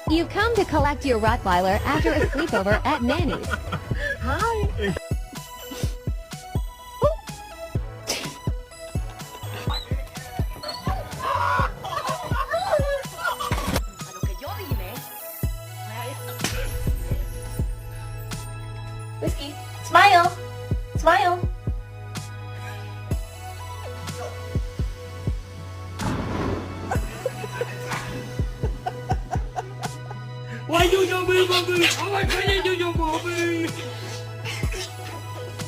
You come to collect your Rottweiler after a sleepover at Nanny's. Hi. Whiskey, smile! Smile! Why you don't move? Oh my God, you don't move.